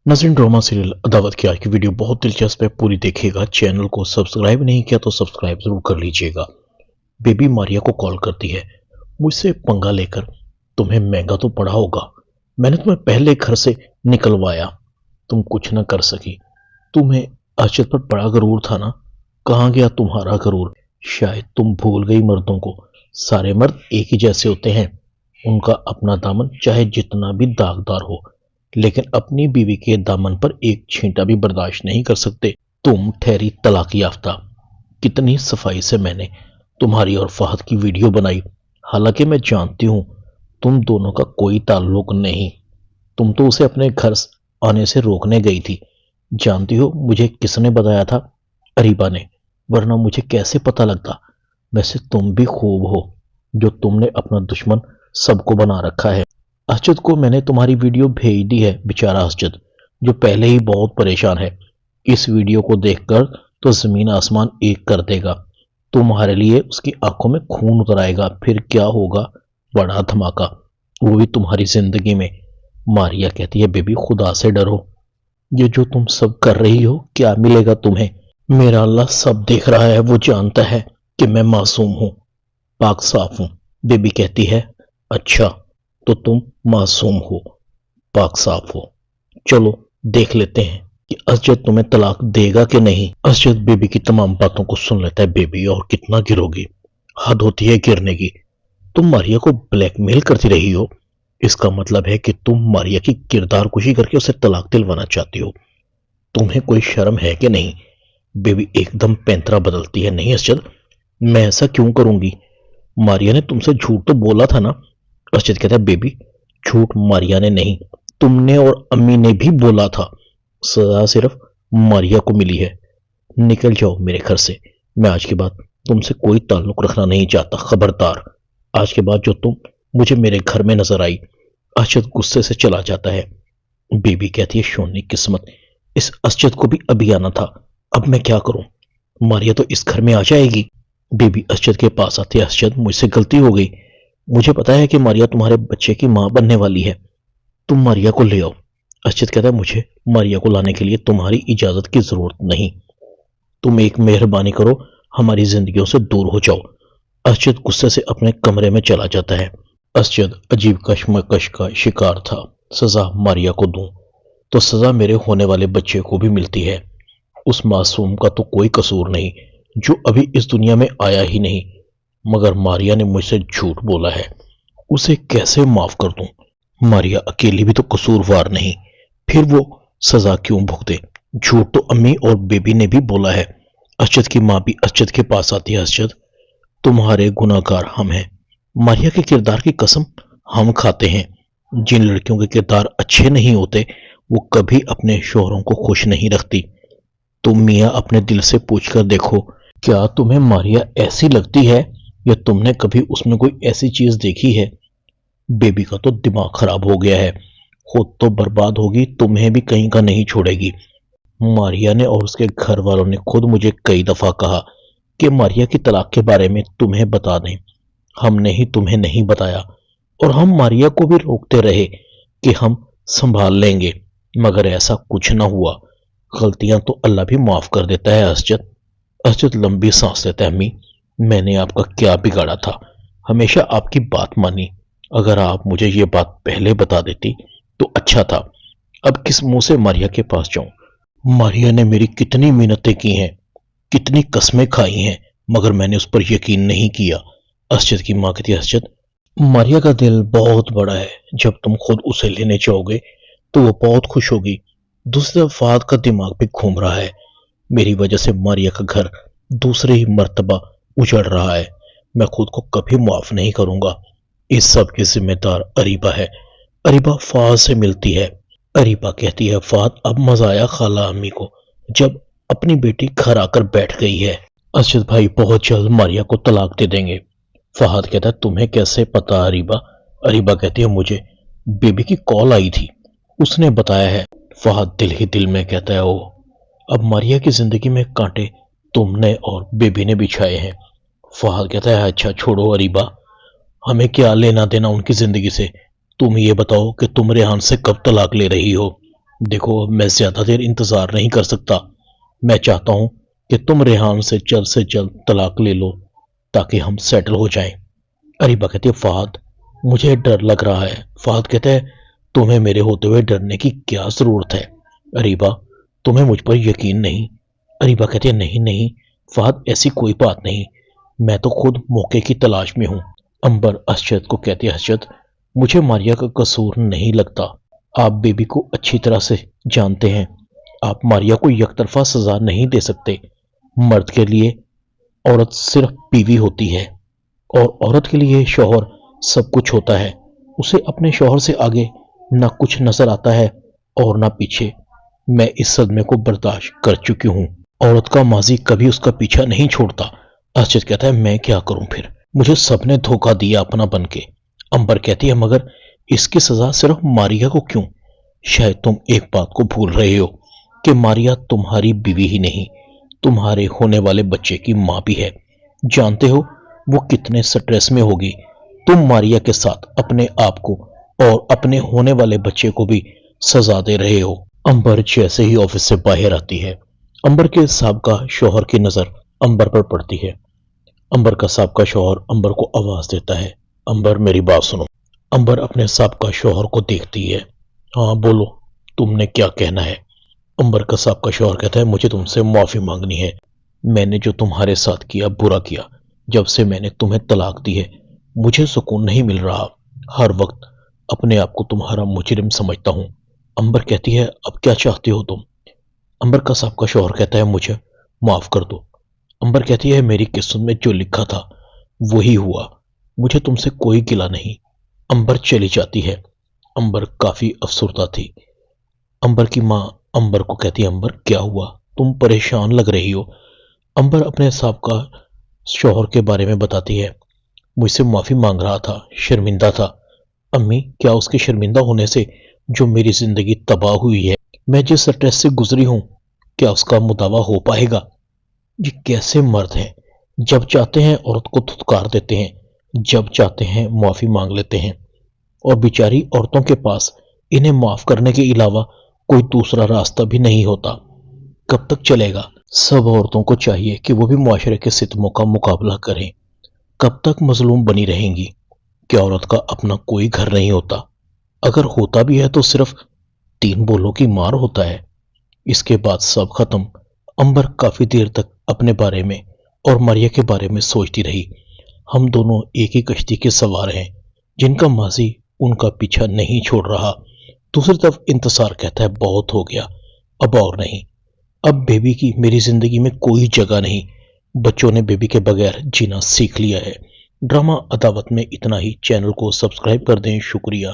नाज़रीन, drama serial अदावत की आज की वीडियो बहुत दिलचस्प है, पूरी देखिएगा। चैनल को सब्सक्राइब नहीं किया तो सब्सक्राइब जरूर कर लीजिएगा। बेबी मारिया को कॉल करती है। मुझसे पंगा लेकर तुम्हें महंगा तो पड़ा होगा। मैंने तुम्हें पहले घर से निकलवाया, तुम कुछ न कर सकी। तुम्हें अर्शद पर बड़ा गरूर था ना। कहाँ गया तुम्हारा गरूर? शायद तुम भूल गई मर्दों को। सारे मर्द एक ही जैसे होते हैं। उनका अपना दामन चाहे जितना भी दागदार हो, लेकिन अपनी बीवी के दामन पर एक छींटा भी बर्दाश्त नहीं कर सकते। तुम ठहरी तलाक याफ्ता। कितनी सफाई से मैंने तुम्हारी और फहद की वीडियो बनाई, हालांकि मैं जानती हूं तुम दोनों का कोई ताल्लुक नहीं। तुम तो उसे अपने घर आने से रोकने गई थी। जानती हो मुझे किसने बताया था? अरीबा ने, वरना मुझे कैसे पता लगता। वैसे तुम भी खूब हो जो तुमने अपना दुश्मन सबको बना रखा है। अर्शद को मैंने तुम्हारी वीडियो भेज दी है। बेचारा अर्शद जो पहले ही बहुत परेशान है, इस वीडियो को देखकर तो जमीन आसमान एक कर देगा। तुम्हारे लिए उसकी आंखों में खून उतर आएगा। फिर क्या होगा? बड़ा धमाका, वो भी तुम्हारी जिंदगी में। मारिया कहती है, बेबी खुदा से डरो। ये जो तुम सब कर रही हो, क्या मिलेगा तुम्हें? मेरा अल्लाह सब देख रहा है। वो जानता है कि मैं मासूम हूं, पाक साफ हूं। बेबी कहती है, अच्छा तो तुम मासूम हो, पाक साफ हो। चलो देख लेते हैं कि अर्शद तुम्हें तलाक देगा कि नहीं। अर्शद बेबी की तमाम बातों को सुन लेता है। बेबी और कितना गिरोगी? हद होती है गिरने की। तुम मारिया को ब्लैकमेल करती रही हो। इसका मतलब है कि तुम मारिया की किरदार कुशी करके उसे तलाक दिलवाना चाहती हो। तुम्हें कोई शर्म है कि नहीं? बेबी एकदम पैंतरा बदलती है। नहीं अर्शद, मैं ऐसा क्यों करूंगी? मारिया ने तुमसे झूठ तो बोला था ना। अर्शद कहता है, बेबी झूठ मारिया ने नहीं, तुमने और अम्मी ने भी बोला था। सजा सिर्फ मारिया को मिली है। निकल जाओ मेरे घर से। मैं आज के बाद तुमसे कोई ताल्लुक रखना नहीं चाहता। खबरदार, आज के बाद जो तुम मुझे मेरे घर में नजर आई। अर्शद गुस्से से चला जाता है। बेबी कहती है, शोनी किस्मत, इस अर्शद को भी अभी आना था। अब मैं क्या करूं? मारिया तो इस घर में आ जाएगी। बेबी अर्शद के पास आती है। अर्शद, मुझसे गलती हो गई। मुझे पता है कि मारिया तुम्हारे बच्चे की मां बनने वाली है। तुम मारिया को ले आओ। अर्शद कहता है, मुझे मारिया को लाने के लिए तुम्हारी इजाजत की जरूरत नहीं। तुम एक मेहरबानी करो, हमारी जिंदगियों से दूर हो जाओ। अर्शद गुस्से से अपने कमरे में चला जाता है। अर्शद अजीब कश्मकश का शिकार था। सजा मारिया को दूं तो सजा मेरे होने वाले बच्चे को भी मिलती है। उस मासूम का तो कोई कसूर नहीं जो अभी इस दुनिया में आया ही नहीं, मगर मारिया ने मुझसे झूठ बोला है। उसे कैसे माफ कर दूं? मारिया अकेली भी तो कसूरवार नहीं, फिर वो सजा क्यों भुगते? झूठ तो अम्मी और बेबी ने भी बोला है। अर्शद की मां भी अर्शद के पास आती है। अर्शद, तुम्हारे गुनाहगार हम हैं। मारिया के किरदार की कसम हम खाते हैं। जिन लड़कियों के किरदार अच्छे नहीं होते वो कभी अपने शोहरों को खुश नहीं रखती। तुम मियाँ अपने दिल से पूछकर देखो, क्या तुम्हें मारिया ऐसी लगती है या तुमने कभी उसमें कोई ऐसी चीज देखी है? बेबी का तो दिमाग खराब हो गया है। खुद तो बर्बाद होगी, तुम्हें भी कहीं का नहीं छोड़ेगी। मारिया ने और उसके घर वालों ने खुद मुझे कई दफा कहा कि मारिया की तलाक के बारे में तुम्हें बता दें। हमने ही तुम्हें नहीं बताया और हम मारिया को भी रोकते रहे कि हम संभाल लेंगे, मगर ऐसा कुछ ना हुआ। गलतियां तो अल्लाह भी माफ कर देता है। अर्शद अर्शद लंबी सांस लेता है। अम्मी, मैंने आपका क्या बिगाड़ा था? हमेशा आपकी बात मानी। अगर आप मुझे ये बात पहले बता देती तो अच्छा था। अब किस मुंह से मारिया के पास जाऊं? मारिया ने मेरी कितनी मिन्नतें की हैं, कितनी कस्में खाई हैं, मगर मैंने उस पर यकीन नहीं किया। अर्शद की मां कहती है, अर्शद, मारिया का दिल बहुत बड़ा है। जब तुम खुद उसे लेने जाओगे तो वो बहुत खुश होगी। दूसरे फहद का दिमाग भी घूम रहा है। मेरी वजह से मारिया का घर दूसरे ही मर्तबा उजड़ रहा है। मैं खुद को कभी माफ नहीं करूंगा। इस सब की जिम्मेदार अरीबा है। अरीबा फहद से मिलती है। अरीबा कहती है, फहद, अब मजा आया खाला अम्मी को जब अपनी बेटी घर आकर बैठ गई है। अर्शद भाई बहुत जल्द मारिया को तलाक दे देंगे। फहद कहता है, तुम्हें कैसे पता अरीबा? अरीबा कहती है, मुझे बेबी की कॉल आई थी, उसने बताया है। फहद दिल ही दिल में कहता है, ओ, अब मारिया की जिंदगी में कांटे तुमने और बेबी ने बिछाए हैं। फहद कहता है, अच्छा छोड़ो अरीबा, हमें क्या लेना देना उनकी जिंदगी से। तुम ये बताओ कि तुम रेहान से कब तलाक ले रही हो? دیکھو میں زیادہ دیر انتظار نہیں کر سکتا، میں چاہتا ہوں کہ تم ریحان سے جلد طلاق لے لو تاکہ ہم سیٹل ہو جائیں۔ اریبہ کہتی ہے فہد مجھے ڈر لگ رہا ہے۔ فہد کہتا ہے تمہیں میرے ہوتے ہوئے ڈرنے کی کیا ضرورت ہے اریبہ، تمہیں مجھ پر یقین نہیں؟ اریبہ کہتی ہے نہیں فہد ایسی کوئی بات نہیں، میں تو خود موقع کی تلاش میں ہوں۔ امبر اسجد کو کہتی ہے اسجد مجھے ماریا کا قصور نہیں لگتا، آپ بیبی کو اچھی طرح سے جانتے ہیں، آپ ماریا کو یک طرفہ سزا نہیں دے سکتے۔ مرد کے لیے عورت صرف بیوی ہوتی ہے اور عورت کے لیے شوہر سب کچھ ہوتا ہے، اسے اپنے شوہر سے آگے نہ کچھ نظر آتا ہے اور نہ پیچھے۔ میں اس صدمے کو برداشت کر چکی ہوں، عورت کا ماضی کبھی اس کا پیچھا نہیں چھوڑتا۔ اسجد کہتا ہے میں کیا کروں پھر، مجھے سب نے دھوکہ دیا اپنا بن کے۔ امبر کہتی ہے مگر اس کی سزا صرف ماریا کو کیوں؟ شاید تم ایک بات کو بھول رہے ہو کہ ماریا تمہاری بیوی ہی نہیں، تمہارے ہونے والے بچے کی ماں بھی ہے۔ جانتے ہو وہ کتنے سٹریس میں ہوگی، تم ماریا کے ساتھ اپنے آپ کو اور اپنے ہونے والے بچے کو بھی سزا دے رہے ہو۔ امبر جیسے ہی آفس سے باہر آتی ہے، امبر کے سابقہ شوہر کی نظر امبر پر پڑتی ہے۔ امبر کا سابقہ شوہر امبر کو آواز دیتا ہے امبر میری بات سنو۔ امبر اپنے سابقہ شوہر کو دیکھتی ہے، ہاں بولو تم نے کیا کہنا ہے؟ امبر کا سابقہ شوہر کہتا ہے مجھے تم سے معافی مانگنی ہے، میں نے جو تمہارے ساتھ کیا برا کیا، جب سے میں نے تمہیں طلاق دی ہے مجھے سکون نہیں مل رہا، ہر وقت اپنے آپ کو تمہارا مجرم سمجھتا ہوں۔ امبر کہتی ہے اب کیا چاہتے ہو تم؟ امبر کا سابقہ شوہر کہتا ہے مجھے معاف کر دو۔ امبر کہتی ہے میری قسمت میں جو لکھا تھا وہی ہوا، مجھے تم سے کوئی گلہ نہیں۔ امبر چلی جاتی ہے۔ امبر کافی افسردہ تھی۔ امبر کی ماں امبر کو کہتی ہے امبر کیا ہوا، تم پریشان لگ رہی ہو؟ امبر اپنے سابقہ شوہر کے بارے میں بتاتی ہے، مجھ سے معافی مانگ رہا تھا، شرمندہ تھا۔ امی کیا اس کے شرمندہ ہونے سے جو میری زندگی تباہ ہوئی ہے، میں جس سٹریس سے گزری ہوں، کیا اس کا مداوع ہو پائے گا؟ یہ کیسے مرد ہیں، جب چاہتے ہیں عورت کو دھتکار دیتے ہیں، جب چاہتے ہیں معافی مانگ لیتے ہیں، اور بیچاری عورتوں کے پاس انہیں معاف کرنے کے علاوہ کوئی دوسرا راستہ بھی نہیں ہوتا۔ کب تک چلے گا؟ سب عورتوں کو چاہیے کہ وہ بھی معاشرے کے ستموں کا مقابلہ کریں۔ کب تک مظلوم بنی رہیں گی؟ کیا عورت کا اپنا کوئی گھر نہیں ہوتا؟ اگر ہوتا بھی ہے تو صرف 3 بولوں کی مار ہوتا ہے۔ اس کے بعد سب ختم۔ امبر کافی دیر تک اپنے بارے میں اور ماریا کے بارے میں سوچتی رہی۔ ہم دونوں ایک ہی کشتی کے سوار ہیں جن کا ماضی ان کا پیچھا نہیں چھوڑ رہا۔ دوسری طرف انتصار کہتا ہے بہت ہو گیا، اب اور نہیں، اب بیبی کی میری زندگی میں کوئی جگہ نہیں، بچوں نے بیبی کے بغیر جینا سیکھ لیا ہے۔ ڈرامہ عداوت میں اتنا ہی، چینل کو سبسکرائب کر دیں، شکریہ۔